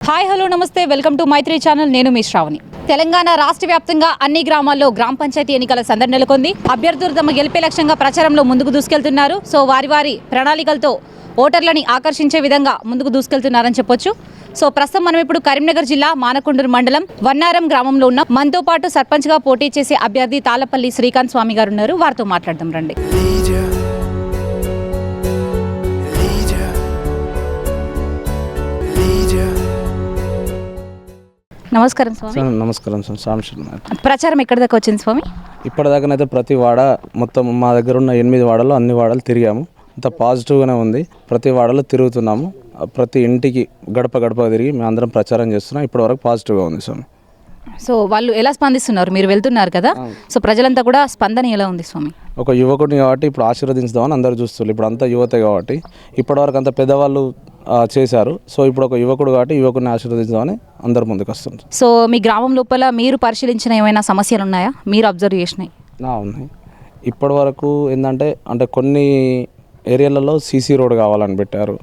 Hi hello నమస్తే welcome to Mythri channel. నేను మీ శ్రావణి. తెలంగాణ రాష్ట్ర వ్యాప్తంగా అన్ని గ్రామాల్లో గ్రామ పంచాయతీ ఎన్నికల సందడి నెలకొంది. అభ్యర్థులు తమ గెలిపే లక్ష్యంగా ప్రచారంలో ముందుకు దూసుకెళ్తున్నారు. సో వారి ప్రణాళికలతో ఓటర్లని ఆకర్షించే విధంగా ముందుకు దూసుకెళ్తున్నారని చెప్పొచ్చు. సో ప్రస్తుతం మనం ఇప్పుడు కరీంనగర్ జిల్లా మానకొండూరు మండలం వన్నారం గ్రామంలో ఉన్న మనతో పాటు సర్పంచ్గా పోటీ చేసే అభ్యర్థి తాళ్లపల్లి శ్రీకాంత్ స్వామి గారు ఉన్నారు. వారితో మాట్లాడదాం రండి. నమస్కారం స్వామి. నమస్కారం స్వామి. ప్రచారం ఎక్కడి దాకా వచ్చింది స్వామి? ఇప్పటిదాకానైతే ప్రతి వాడ మొత్తం మా దగ్గర ఉన్న 8 వాడలు అన్ని వాడలు తిరిగాము. అంత పాజిటివ్గానే ఉంది. ప్రతి వాడలో తిరుగుతున్నాము. ప్రతి ఇంటికి గడప తిరిగి మేము అందరం ప్రచారం చేస్తున్నాం. ఇప్పటివరకు పాజిటివ్గా ఉంది స్వామి. సో వాళ్ళు ఎలా స్పందిస్తున్నారు? మీరు వెళ్తున్నారు కదా, సో ప్రజలంతా కూడా స్పందన ఎలా ఉంది స్వామి? ఒక యువకుడిని కాబట్టి ఇప్పుడు ఆశీర్వదించుదామని అందరూ చూస్తున్నారు. ఇప్పుడు అంతా యువతే కాబట్టి ఇప్పటివరకు అంత పెద్దవాళ్ళు చేశారు. సో ఇప్పుడు ఒక యువకుడు కాబట్టి యువకుడిని ఆశీర్వదించుదామని అందరు ముందుకు వస్తున్నారు. సో మీ గ్రామం లోపల మీరు పరిశీలించిన ఏమైనా సమస్యలు ఉన్నాయా? మీరు అబ్జర్వ్ చేసినాయి? ఉన్నాయి. ఇప్పటి వరకు ఏంటంటే కొన్ని ఏరియాలలో సీసీ రోడ్ కావాలని పెట్టారు.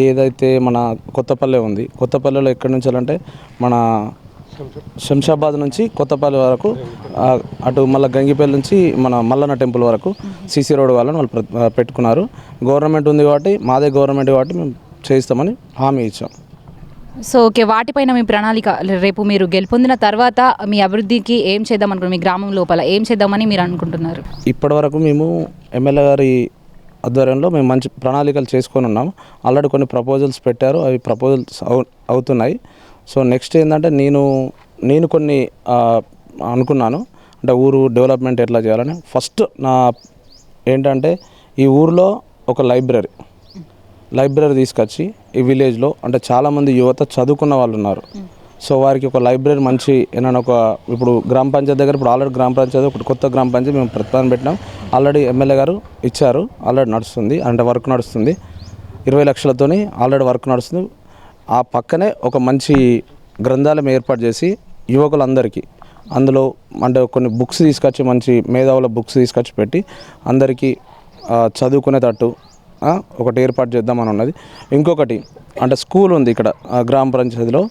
ఏదైతే మన కొత్తపల్లె ఉంది, కొత్తపల్లెలో ఎక్కడి నుంచి అంటే మన శంషాబాద్ నుంచి కొత్తపల్లి వరకు, అటు మళ్ళీ గంగిపల్లి నుంచి మన మల్లన్న టెంపుల్ వరకు సీసీ రోడ్ వాళ్ళని వాళ్ళు పెట్టుకున్నారు. గవర్నమెంట్ ఉంది కాబట్టి, మాదే గవర్నమెంట్ కాబట్టి మేము చేయిస్తామని హామీ ఇచ్చాం. సో ఓకే, వాటిపైన మీ ప్రణాళిక రేపు మీరు గెలుపొందిన తర్వాత మీ అభివృద్ధికి ఏం చేద్దాం అనుకుంటున్నారు? మీ గ్రామం లోపల ఏం చేద్దామని మీరు అనుకుంటున్నారు? ఇప్పటి వరకు మేము ఎమ్మెల్యే గారి ఆధ్వర్యంలో మేము మంచి ప్రణాళికలు చేసుకొని ఉన్నాము. ఆల్రెడీ కొన్ని ప్రపోజల్స్ పెట్టారు, అవి ప్రపోజల్స్ అవుతున్నాయి. సో నెక్స్ట్ ఏంటంటే నేను కొన్ని అనుకున్నాను, అంటే ఊరు డెవలప్మెంట్ ఎట్లా చేయాలని. ఫస్ట్ నా ఏంటంటే ఈ ఊరిలో ఒక లైబ్రరీ తీసుకొచ్చి ఈ విలేజ్లో, అంటే చాలామంది యువత చదువుకున్న వాళ్ళు ఉన్నారు. సో వారికి ఒక లైబ్రరీ మంచి ఏమైనా ఇప్పుడు గ్రామ పంచాయతీ దగ్గర ఇప్పుడు ఆల్రెడీ గ్రామ పంచాయతీ ఒకటి కొత్త గ్రామ పంచాయతీ మేము ప్రతిపాదన పెట్టినాం. ఆల్రెడీ ఎమ్మెల్యే గారు ఇచ్చారు, ఆల్రెడీ నడుస్తుంది, అంటే వర్క్ నడుస్తుంది. 20 లక్షలతోని ఆల్రెడీ వర్క్ నడుస్తుంది. ఆ పక్కనే ఒక మంచి గ్రంథాలయం ఏర్పాటు చేసి యువకులందరికీ అందులో అంటే కొన్ని బుక్స్ తీసుకొచ్చి, మంచి మేధావుల బుక్స్ తీసుకొచ్చి పెట్టి అందరికీ చదువుకునేటట్టు ఒకటి ఏర్పాటు చేద్దామని ఉన్నది. ఇంకొకటి అంటే స్కూల్ ఉంది ఇక్కడ గ్రామ పంచాయతీలో,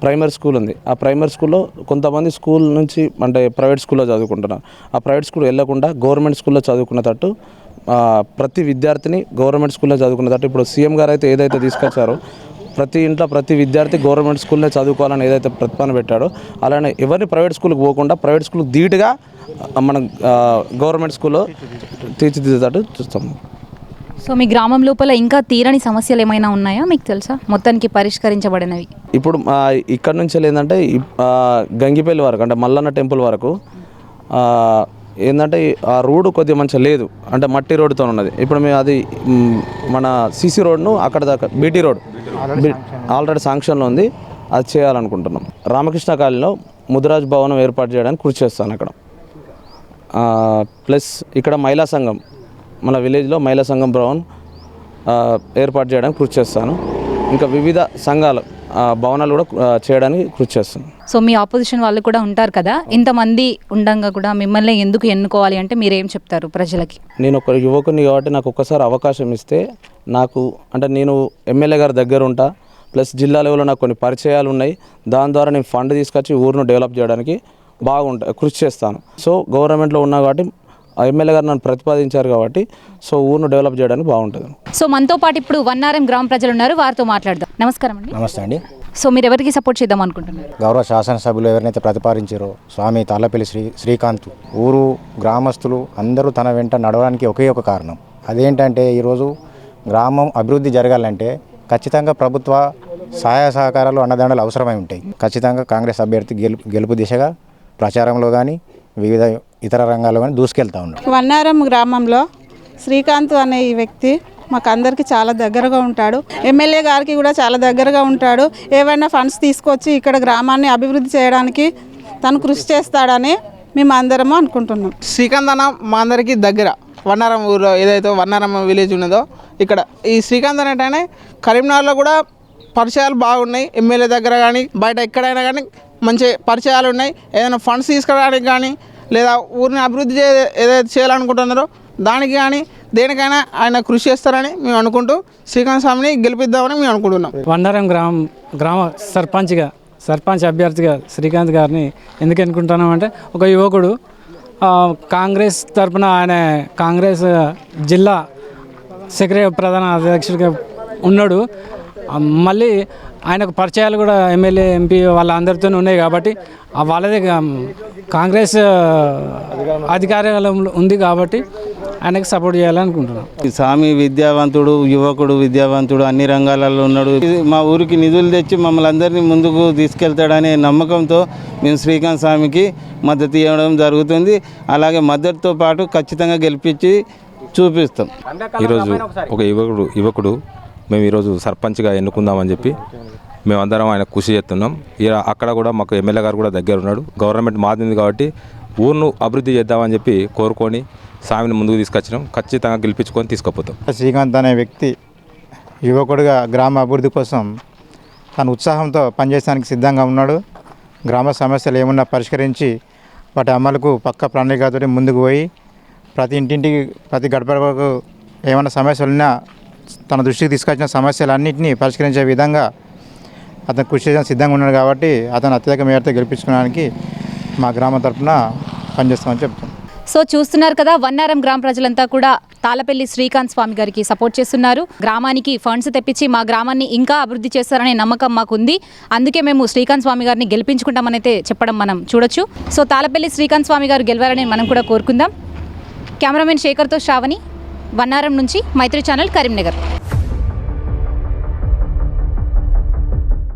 ప్రైమరీ స్కూల్ ఉంది. ఆ ప్రైమరీ స్కూల్లో కొంతమంది స్కూల్ నుంచి అంటే ప్రైవేట్ స్కూల్లో చదువుకుంటున్నారు. ఆ ప్రైవేట్ స్కూల్ వెళ్ళకుండా గవర్నమెంట్ స్కూల్లో చదువుకునేటట్టు ప్రతి విద్యార్థిని గవర్నమెంట్ స్కూల్లో చదువుకునేటట్టు ఇప్పుడు సీఎం గారు అయితే ఏదైతే తీసుకొచ్చారో ప్రతి ఇంట్లో ప్రతి విద్యార్థి గవర్నమెంట్ స్కూల్లో చదువుకోవాలని ఏదైతే ప్రతిపాదన పెట్టాడో, అలానే ఎవరిని ప్రైవేట్ స్కూల్కి పోకుండా ప్రైవేట్ స్కూల్కి ధీటుగా మనం గవర్నమెంట్ స్కూల్లో తీర్చిదిద్దేటట్టు చూస్తాము. సో మీ గ్రామం లోపల ఇంకా తీరని సమస్యలు ఏమైనా ఉన్నాయా మీకు తెలుసా, మొత్తానికి పరిష్కరించబడినవి? ఇప్పుడు ఇక్కడ నుంచి ఏంటంటే గంగిపల్లి వరకు అంటే మల్లన్న టెంపుల్ వరకు ఏంటంటే ఆ రోడ్డు కొద్దిగా మంచిగా లేదు, అంటే మట్టి రోడ్డుతో ఉన్నది. ఇప్పుడు మేము అది మన సీసీ రోడ్ను అక్కడ దాకా బీటీ రోడ్ ఆల్రెడీ శాంక్షన్లో ఉంది, అది చేయాలనుకుంటున్నాం. రామకృష్ణ కాలనీలో ముదిరాజ్ భవనం ఏర్పాటు చేయడానికి కృషి చేస్తాను అక్కడ. ప్లస్ ఇక్కడ మహిళా సంఘం, మన విలేజ్లో మహిళా సంఘం భవన్ ఏర్పాటు చేయడానికి కృషి చేస్తాను. ఇంకా వివిధ సంఘాలు భవనాలు కూడా చేయడానికి కృషి చేస్తాను. సో మీ ఆపోజిషన్ వాళ్ళు కూడా ఉంటారు కదా, ఇంతమంది ఉండంగా కూడా మిమ్మల్ని ఎందుకు ఎన్నుకోవాలి అంటే మీరేం చెప్తారు ప్రజలకి? నేను ఒక యువకుని కాబట్టి నాకు ఒక్కసారి అవకాశం ఇస్తే, నాకు అంటే నేను ఎమ్మెల్యే గారి దగ్గర ఉంటా, ప్లస్ జిల్లా లెవెల్లో నాకు కొన్ని పరిచయాలు ఉన్నాయి. దాని ద్వారా నేను ఫండ్ తీసుకొచ్చి ఊరును డెవలప్ చేయడానికి కృషి చేస్తాను. సో గవర్నమెంట్లో ఉన్నా కాబట్టి ఎమ్మెల్యే గారు నన్ను ప్రతిపాదించారు కాబట్టి సో ఊరును డెవలప్ చేయడానికి బాగుంటుంది. సో మనతో పాటు ఇప్పుడు వన్నారం గ్రామ ప్రజలు ఉన్నారు, వారితో మాట్లాడదాం. నమస్కారం అండి. నమస్తే అండి. సో మీరు ఎవరికి సపోర్ట్ చేద్దాం అనుకుంటున్నారు? గౌరవ శాసనసభ్యులు ఎవరినైతే ప్రతిపాదించారో స్వామి తాళ్లపల్లి శ్రీకాంత్, ఊరు గ్రామస్తులు అందరూ తన వెంట నడవడానికి ఒకే ఒక కారణం. అదేంటంటే ఈరోజు గ్రామం అభివృద్ధి జరగాలంటే ఖచ్చితంగా ప్రభుత్వ సహాయ సహకారాలు అన్నదండలు అవసరమై ఉంటాయి. ఖచ్చితంగా కాంగ్రెస్ అభ్యర్థి గెలుపు దిశగా ప్రచారంలో కానీ వివిధ ఇతర రంగాల్లో కానీ దూసుకెళ్తూ ఉన్నాడు. వన్నారం గ్రామంలో శ్రీకాంత్ అనే ఈ వ్యక్తి మాకు అందరికీ చాలా దగ్గరగా ఉంటాడు. ఎమ్మెల్యే గారికి కూడా చాలా దగ్గరగా ఉంటాడు. ఏవైనా ఫండ్స్ తీసుకొచ్చి ఇక్కడ గ్రామాన్ని అభివృద్ధి చేయడానికి తను కృషి చేస్తాడని మేము అందరము అనుకుంటున్నాం. శ్రీకాంత్ అన్న మా అందరికీ దగ్గర, వన్నారం ఊరిలో ఏదైతే వన్నారం విలేజ్ ఉన్నదో ఇక్కడ ఈ శ్రీకాంత్ అనేటనే కరీంనగర్లో కూడా పరిచయాలు బాగున్నాయి. ఎమ్మెల్యే దగ్గర కానీ బయట ఎక్కడైనా కానీ మంచి పరిచయాలు ఉన్నాయి. ఏదైనా ఫండ్స్ తీసుకోవడానికి కానీ లేదా ఊరిని అభివృద్ధి ఏదైతే చేయాలనుకుంటున్నారో దానికి కానీ దేనికైనా ఆయన కృషి చేస్తారని మేము అనుకుంటూ శ్రీకాంత్ స్వామిని గెలిపిద్దామని మేము అనుకుంటున్నాం. వన్నారం గ్రామ సర్పంచ్ అభ్యర్థిగా శ్రీకాంత్ గారిని ఎందుకు ఎన్నుకుంటున్నామంటే ఒక యువకుడు కాంగ్రెస్ తరఫున ఆయన కాంగ్రెస్ జిల్లా ప్రధాన అధ్యక్షుడిగా ఉన్నాడు. మళ్ళీ ఆయనకు పరిచయాలు కూడా ఎమ్మెల్యే ఎంపీ వాళ్ళందరితో ఉన్నాయి కాబట్టి వాళ్ళదే కాంగ్రెస్ అధికారంలో ఉంది కాబట్టి ఆయనకు సపోర్ట్ చేయాలనుకుంటున్నాం. స్వామి విద్యావంతుడు, యువకుడు విద్యావంతుడు, అన్ని రంగాలలో ఉన్నాడు. మా ఊరికి నిధులు తెచ్చి మమ్మల్ని అందరినీ ముందుకు తీసుకెళ్తాడనే నమ్మకంతో మేము శ్రీకాంత్ స్వామికి మద్దతు ఇవ్వడం జరుగుతుంది. అలాగే మద్దతుతో పాటు ఖచ్చితంగా గెలిపించి చూపిస్తాం. ఈరోజు ఒక యువకుడు మేము ఈరోజు సర్పంచ్గా ఎన్నుకుందామని చెప్పి మేమందరం ఆయన కృషి చేస్తున్నాం. అక్కడ కూడా మాకు ఎమ్మెల్యే గారు కూడా దగ్గర ఉన్నాడు. గవర్నమెంట్ మారింది కాబట్టి ఊరును అభివృద్ధి చేద్దామని చెప్పి కోరుకొని స్వామిని ముందుకు తీసుకొచ్చినాం. ఖచ్చితంగా గెలిపించుకొని తీసుకుపోతాం. శ్రీకాంత్ అనే వ్యక్తి యువకుడిగా గ్రామ అభివృద్ధి కోసం తన ఉత్సాహంతో పనిచేయడానికి సిద్ధంగా ఉన్నాడు. గ్రామ సమస్యలు ఏమున్నా పరిష్కరించి వాటి అమలుకు పక్క ప్రణాళికతో ముందుకు పోయి ప్రతి ఇంటింటికి ప్రతి గడపకు ఏమైనా సమస్యలు ఉన్నా తన దృష్టికి తీసుకొచ్చిన సమస్యలన్నింటినీ పరిష్కరించే విధంగా అతను కృషి చేయడానికి సిద్ధంగా ఉన్నాడు. కాబట్టి అతను అత్యధిక మేరతో గెలిపించుకోవడానికి మా గ్రామం తరఫున పనిచేస్తామని చెప్తాం. సో చూస్తున్నారు కదా, వన్నారం గ్రామ ప్రజలంతా కూడా తాళపల్లి శ్రీకాంత్ స్వామి గారికి సపోర్ట్ చేస్తున్నారు. గ్రామానికి ఫండ్స్ తెప్పించి మా గ్రామాన్ని ఇంకా అభివృద్ధి చేస్తారనే నమ్మకం మాకుంది. అందుకే మేము శ్రీకాంత్ స్వామి గారిని గెలిపించుకుంటామని అయితే చెప్పడం మనం చూడొచ్చు. సో తాళపల్లి శ్రీకాంత్ స్వామి గారు గెలవాలని మనం కూడా కోరుకుందాం. కెమెరామెన్ శేఖర్తో శ్రావణి, వన్నారం నుంచి మైత్రి ఛానల్, కరీంనగర్.